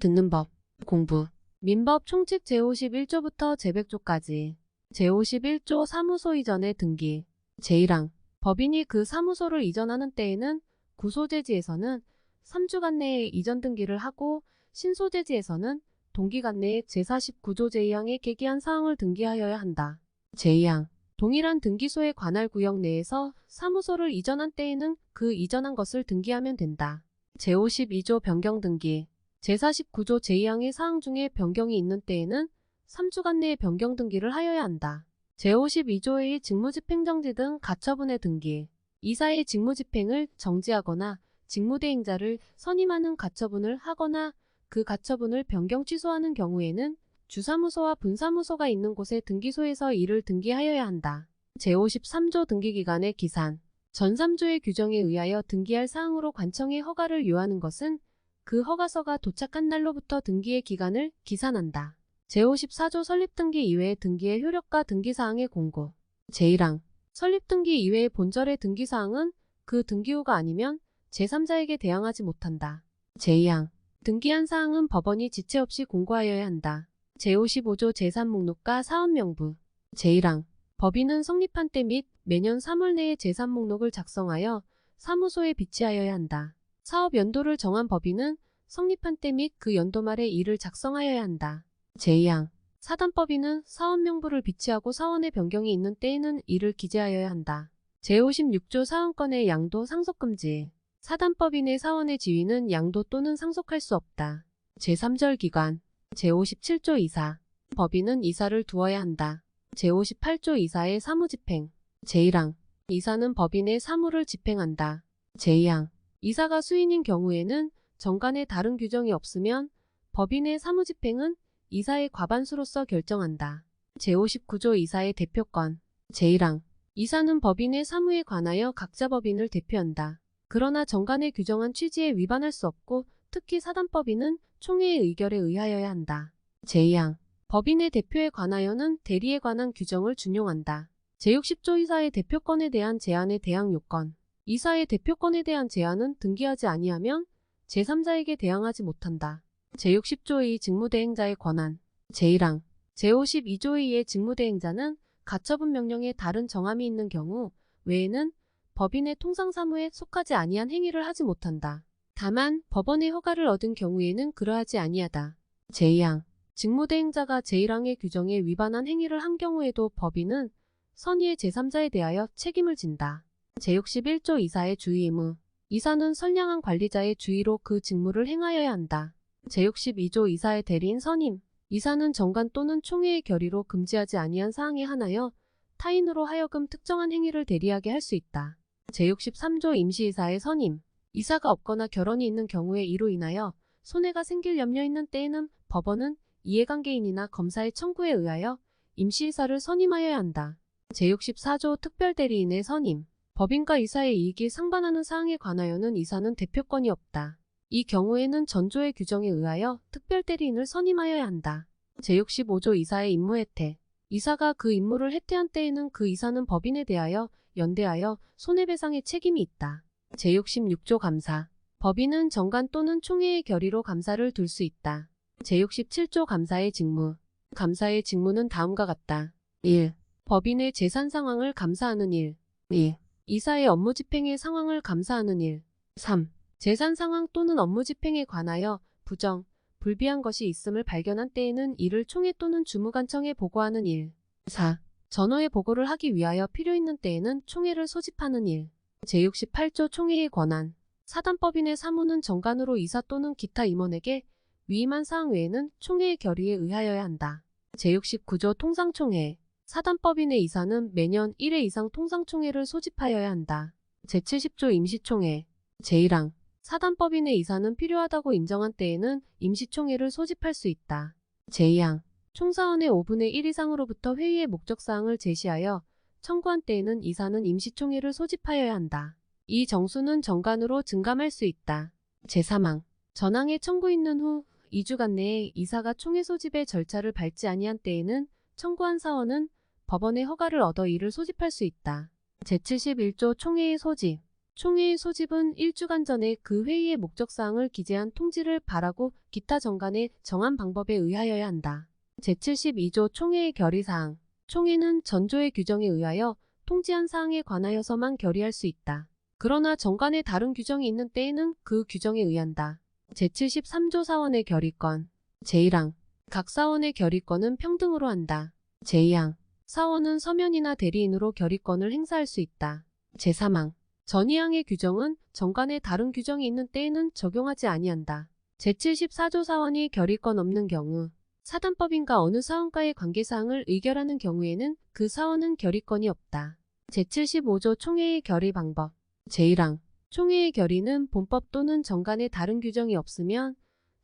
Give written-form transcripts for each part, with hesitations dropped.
듣는 법, 공부. 민법 총칙 제51조부터 제100조까지. 제51조 사무소 이전의 등기. 제1항. 법인이 그 사무소를 이전하는 때에는 구소재지에서는 3주간 내에 이전 등기를 하고 신소재지에서는 동기간 내에 제49조 제2항에 계기한 사항을 등기하여야 한다. 제2항. 동일한 등기소에 관할 구역 내에서 사무소를 이전한 때에는 그 이전한 것을 등기하면 된다. 제52조 변경 등기. 제49조 제2항의 사항 중에 변경이 있는 때에는 3주간 내에 변경 등기를 하여야 한다. 제52조의 직무집행정지 등 가처분의 등기. 이사의 직무집행을 정지하거나 직무대행자를 선임하는 가처분을 하거나 그 가처분을 변경 취소하는 경우에는 주사무소와 분사무소가 있는 곳의 등기소에서 이를 등기하여야 한다. 제53조 등기기간의 기산. 전 3조의 규정에 의하여 등기할 사항으로 관청의 허가를 요하는 것은 그 허가서가 도착한 날로부터 등기의 기간을 기산한다. 제54조 설립등기 이외의 등기의 효력과 등기사항의 공고. 제1항. 설립등기 이외의 본절의 등기사항은 그 등기후가 아니면 제3자에게 대항하지 못한다. 제2항. 등기한 사항은 법원이 지체 없이 공고하여야 한다. 제55조 제3목록과 사업명부. 제1항. 법인은 성립한 때 및 매년 3월 내에 제3목록을 작성하여 사무소에 비치하여야 한다. 사업 연도를 정한 법인은 성립한 때 및 그 연도 말에 이를 작성하여야 한다. 제2항. 사단법인은 사업명부를 비치하고 사원의 변경이 있는 때에는 이를 기재하여야 한다. 제56조 사원권의 양도 상속금지. 사단법인의 사원의 지위는 양도 또는 상속할 수 없다. 제3절 기관. 제57조 이사. 법인은 이사를 두어야 한다. 제58조 이사의 사무집행. 제1항. 이사는 법인의 사무를 집행한다. 제2항. 이사가 수인인 경우에는 정관에 다른 규정이 없으면 법인의 사무집행은 이사의 과반수로서 결정한다. 제59조 이사의 대표권. 제1항. 이사는 법인의 사무에 관하여 각자 법인을 대표한다. 그러나 정관에 규정한 취지에 위반할 수 없고 특히 사단법인은 총회의 의결에 의하여야 한다. 제2항. 법인의 대표에 관하여는 대리에 관한 규정을 준용한다. 제60조 이사의 대표권에 대한 제한에 대항 요건. 이사의 대표권에 대한 제한은 등기하지 아니하면 제3자에게 대항하지 못한다. 제60조의 직무대행자의 권한. 제1항. 제52조의 직무대행자는 가처분 명령에 다른 정함이 있는 경우 외에는 법인의 통상사무에 속하지 아니한 행위를 하지 못한다. 다만 법원의 허가를 얻은 경우에는 그러하지 아니하다. 제2항. 직무대행자가 제1항의 규정에 위반한 행위를 한 경우에도 법인은 선의의 제3자에 대하여 책임을 진다. 제61조 이사의 주의 의무. 이사는 선량한 관리자의 주의로 그 직무를 행하여야 한다. 제62조 이사의 대리인 선임. 이사는 정관 또는 총회의 결의로 금지하지 아니한 사항에 한하여 타인으로 하여금 특정한 행위를 대리하게 할 수 있다. 제63조 임시이사의 선임. 이사가 없거나 결혼이 있는 경우에 이로 인하여 손해가 생길 염려 있는 때에는 법원은 이해관계인이나 검사의 청구에 의하여 임시이사를 선임하여야 한다. 제64조 특별대리인의 선임. 법인과 이사의 이익이 상반하는 사항에 관하여는 이사는 대표권이 없다. 이 경우에는 전조의 규정에 의하여 특별대리인을 선임하여야 한다. 제65조 이사의 임무 혜택. 이사가 그 임무를 해태한 때에는 그 이사는 법인에 대하여 연대하여 손해배상의 책임이 있다. 제66조 감사. 법인은 정관 또는 총회의 결의로 감사를 둘 수 있다. 제67조 감사의 직무. 감사의 직무는 다음과 같다. 1. 법인의 재산 상황을 감사하는 일. 2. 이사의 업무 집행의 상황을 감사하는 일. 3. 재산 상황 또는 업무 집행에 관하여 부정, 불비한 것이 있음을 발견한 때에는 이를 총회 또는 주무관청에 보고하는 일. 4. 전후에 보고를 하기 위하여 필요 있는 때에는 총회를 소집하는 일. 제68조 총회의 권한. 사단법인의 사무는 정관으로 이사 또는 기타 임원에게 위임한 사항 외에는 총회의 결의에 의하여야 한다. 제69조 통상총회. 사단법인의 이사는 매년 1회 이상 통상총회를 소집하여야 한다. 제70조 임시총회. 제1항. 사단법인의 이사는 필요하다고 인정한 때에는 임시총회를 소집할 수 있다. 제2항. 총사원의 5분의 1 이상으로부터 회의의 목적사항을 제시하여 청구한 때에는 이사는 임시총회를 소집하여야 한다. 이 정수는 정관으로 증감할 수 있다. 제3항. 전항에 청구 있는 후 2주간 내에 이사가 총회 소집의 절차를 밟지 아니한 때에는 청구한 사원은 법원의 허가를 얻어 이를 소집할 수 있다. 제71조 총회의 소집. 총회의 소집은 1주간 전에 그 회의의 목적사항을 기재한 통지를 발하고 기타 정관에 정한 방법에 의하여야 한다. 제72조 총회의 결의사항. 총회는 전조의 규정에 의하여 통지한 사항에 관하여서만 결의할 수 있다. 그러나 정관에 다른 규정이 있는 때에는 그 규정에 의한다. 제73조 사원의 결의권. 제1항. 각 사원의 결의권은 평등으로 한다. 제2항. 사원은 서면이나 대리인으로 결의권을 행사할 수 있다. 제3항. 전이항의 규정은 정관에 다른 규정이 있는 때에는 적용하지 아니한다. 제74조 사원이 결의권 없는 경우 사단법인과 어느 사원과의 관계사항을 의결하는 경우에는 그 사원은 결의권이 없다. 제75조 총회의 결의 방법. 제1항. 총회의 결의는 본법 또는 정관에 다른 규정이 없으면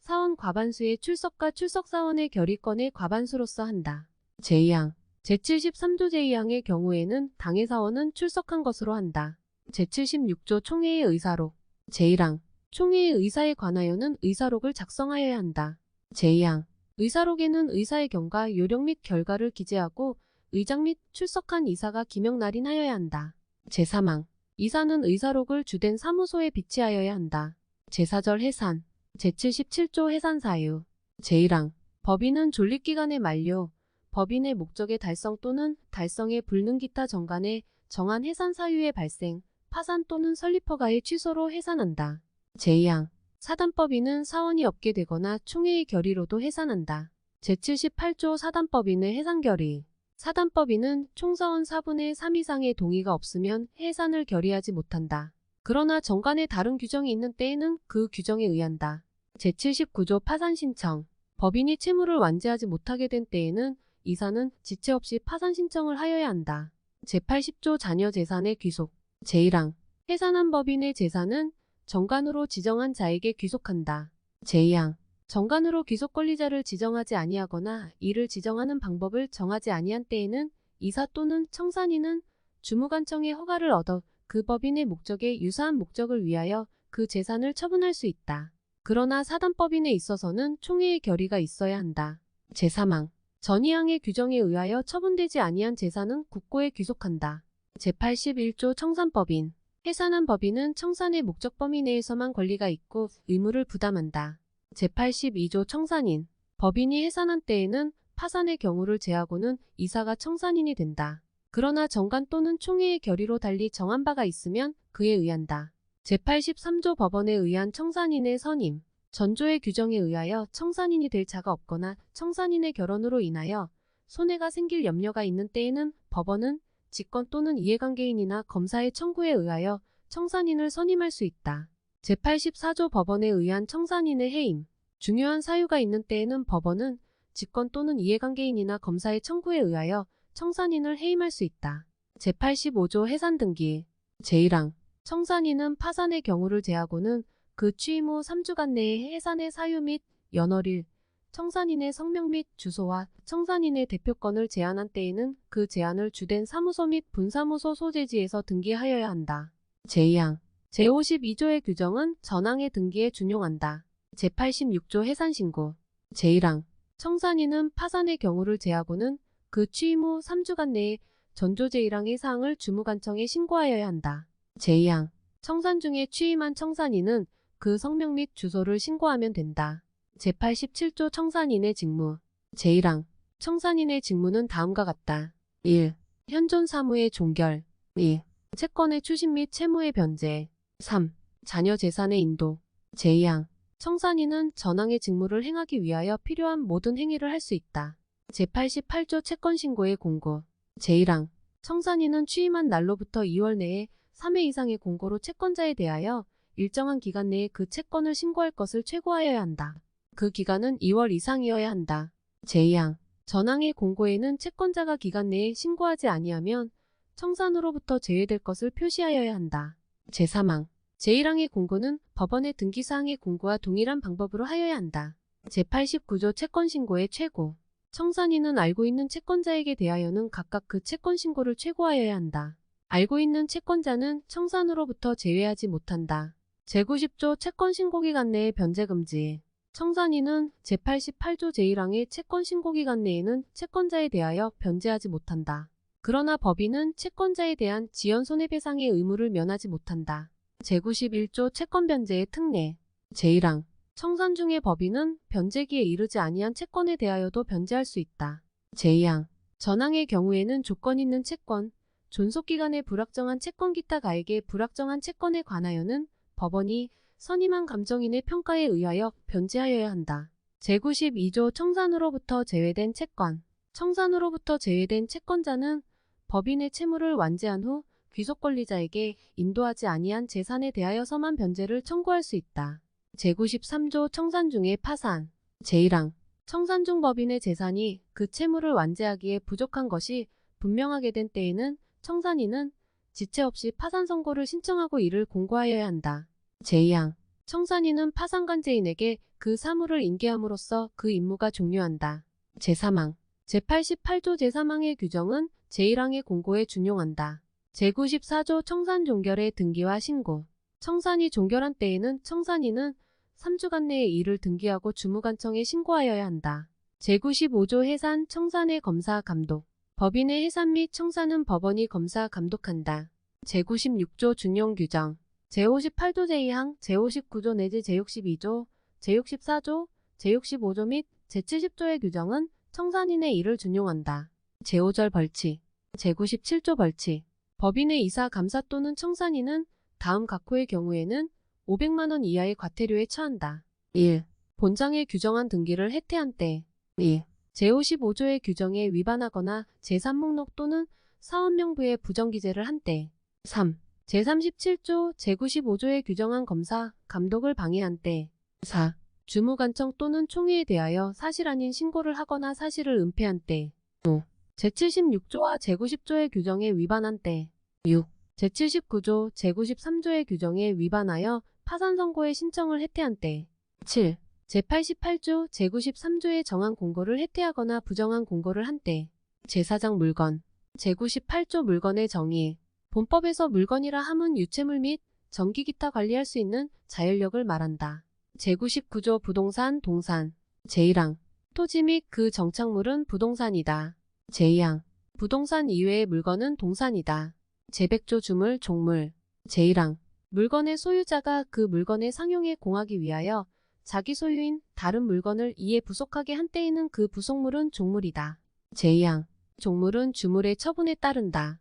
사원 과반수의 출석과 출석사원의 결의권의 과반수로서 한다. 제2항. 제73조 제2항의 경우에는 당의 사원은 출석한 것으로 한다. 제76조 총회의 의사록. 제1항. 총회의 의사에 관하여는 의사록을 작성하여야 한다. 제2항. 의사록에는 의사의 경과, 요령 및 결과를 기재하고 의장 및 출석한 이사가 기명 날인하여야 한다. 제3항. 이사는 의사록을 주된 사무소에 비치하여야 한다. 제4절 해산. 제77조 해산 사유. 제1항. 법인은 존립기간의 만료, 법인의 목적의 달성 또는 달성에 불능 기타 정관에 정한 해산 사유의 발생, 파산 또는 설립 허가의 취소로 해산한다. 제2항. 사단법인은 사원이 없게 되거나 총회의 결의로도 해산한다. 제78조 사단법인의 해산결의. 사단법인은 총사원 4분의 3 이상의 동의가 없으면 해산을 결의하지 못한다. 그러나 정관에 다른 규정이 있는 때에는 그 규정에 의한다. 제79조 파산신청. 법인이 채무를 완제하지 못하게 된 때에는 이사는 지체 없이 파산 신청을 하여야 한다. 제80조 자녀재산의 귀속. 제1항. 해산한 법인의 재산은 정관으로 지정한 자에게 귀속한다. 제2항. 정관으로 귀속 권리자를 지정하지 아니하거나 이를 지정하는 방법을 정하지 아니한 때에는 이사 또는 청산인은 주무관청의 허가를 얻어 그 법인의 목적에 유사한 목적을 위하여 그 재산을 처분할 수 있다. 그러나 사단법인에 있어서는 총회의 결의가 있어야 한다. 제3항. 전이항의 규정에 의하여 처분되지 아니한 재산은 국고에 귀속한다. 제81조 청산법인. 해산한 법인은 청산의 목적 범위 내에서만 권리가 있고 의무를 부담한다. 제82조 청산인. 법인이 해산한 때에는 파산의 경우를 제하고는 이사가 청산인이 된다. 그러나 정관 또는 총회의 결의로 달리 정한 바가 있으면 그에 의한다. 제83조 법원에 의한 청산인의 선임. 전조의 규정에 의하여 청산인이 될 자가 없거나 청산인의 결혼으로 인하여 손해가 생길 염려가 있는 때에는 법원은 직권 또는 이해관계인이나 검사의 청구에 의하여 청산인을 선임할 수 있다. 제84조 법원에 의한 청산인의 해임. 중요한 사유가 있는 때에는 법원은 직권 또는 이해관계인이나 검사의 청구에 의하여 청산인을 해임할 수 있다. 제85조 해산등기. 제1항. 청산인은 파산의 경우를 제하고는 그 취임 후 3주간 내에 해산의 사유 및 연월일, 청산인의 성명 및 주소와 청산인의 대표권을 제한한 때에는 그 제한을 주된 사무소 및 분사무소 소재지에서 등기하여야 한다. 제2항. 제52조의 규정은 전항의 등기에 준용한다. 제86조 해산신고. 제1항. 청산인은 파산의 경우를 제하고는 그 취임 후 3주간 내에 전조 제1항의 사항을 주무관청에 신고하여야 한다. 제2항. 청산 중에 취임한 청산인은 그 성명 및 주소를 신고하면 된다. 제87조 청산인의 직무. 제1항. 청산인의 직무는 다음과 같다. 1. 현존 사무의 종결. 2. 채권의 추심 및 채무의 변제. 3. 자녀 재산의 인도. 제2항. 청산인은 전항의 직무를 행하기 위하여 필요한 모든 행위를 할 수 있다. 제88조 채권신고의 공고. 제1항. 청산인은 취임한 날로부터 2월 내에 3회 이상의 공고로 채권자에 대하여 일정한 기간 내에 그 채권을 신고할 것을 최고하여야 한다. 그 기간은 2월 이상이어야 한다. 제2항. 전항의 공고에는 채권자가 기간 내에 신고하지 아니하면 청산으로부터 제외될 것을 표시하여야 한다. 제3항. 제1항의 공고는 법원의 등기사항의 공고와 동일한 방법으로 하여야 한다. 제89조 채권신고의 최고. 청산인은 알고 있는 채권자에게 대하여는 각각 그 채권신고를 최고하여야 한다. 알고 있는 채권자는 청산으로부터 제외하지 못한다. 제90조 채권신고기간 내의 변제금지. 청산인은 제88조 제1항의 채권신고기간 내에는 채권자에 대하여 변제하지 못한다. 그러나 법인은 채권자에 대한 지연손해배상의 의무를 면하지 못한다. 제91조 채권변제의 특례. 제1항 청산 중의 법인은 변제기에 이르지 아니한 채권에 대하여도 변제할 수 있다. 제2항 전항의 경우에는 조건 있는 채권, 존속기간에 불확정한 채권 기타 가액의 불확정한 채권에 관하여는 법원이 선임한 감정인의 평가에 의하여 변제하여야 한다. 제92조 청산으로부터 제외된 채권. 청산으로부터 제외된 채권자는 법인의 채무를 완제한 후 귀속권리자에게 인도하지 아니한 재산에 대하여서만 변제를 청구할 수 있다. 제93조 청산 중의 파산. 제1항 청산 중 법인의 재산이 그 채무를 완제하기에 부족한 것이 분명하게 된 때에는 청산인은 지체 없이 파산 선고를 신청하고 이를 공고하여야 한다. 제2항 청산인은 파산관제인에게 그 사무를 인계함으로써 그 임무가 종료한다. 제3항 제88조 제3항의 규정은 제1항의 공고에 준용한다. 제94조 청산 종결의 등기와 신고. 청산이 종결한 때에는 청산인은 3주간 내에 이를 등기하고 주무관청에 신고하여야 한다. 제95조 해산 청산의 검사 감독. 법인의 해산 및 청산은 법원이 검사 감독한다. 제96조 준용 규정. 제58조 제2항, 제59조 내지 제62조, 제64조, 제65조 및 제70조의 규정은 청산인의 일을 준용한다. 제5절 벌칙. 제97조 벌칙. 법인의 이사 감사 또는 청산인은 다음 각호의 경우에는 500만원 이하의 과태료에 처한다. 1. 본장에 규정한 등기를 해태한 때. 2. 제55조의 규정에 위반하거나 제3목록 또는 사원명부에 부정기재를 한 때. 3. 제37조, 제95조에 규정한 검사, 감독을 방해한 때. 4. 주무관청 또는 총회에 대하여 사실 아닌 신고를 하거나 사실을 은폐한 때. 5. 제76조와 제90조의 규정에 위반한 때. 6. 제79조, 제93조의 규정에 위반하여 파산 선고의 신청을 해태한 때. 7. 제88조, 제93조의 정한 공고를 해태하거나 부정한 공고를 한 때. 제4장 물건. 제98조 물건의 정의. 본법에서 물건이라 함은 유체물 및 전기 기타 관리할 수 있는 자율력을 말한다. 제99조 부동산, 동산. 제1항 토지 및 그 정착물은 부동산이다. 제2항 부동산 이외의 물건은 동산이다. 제100조 주물, 종물. 제1항 물건의 소유자가 그 물건의 상용에 공하기 위하여 자기 소유인 다른 물건을 이에 부속하게 한 때에는 그 부속물은 종물이다. 제2항 종물은 주물의 처분에 따른다.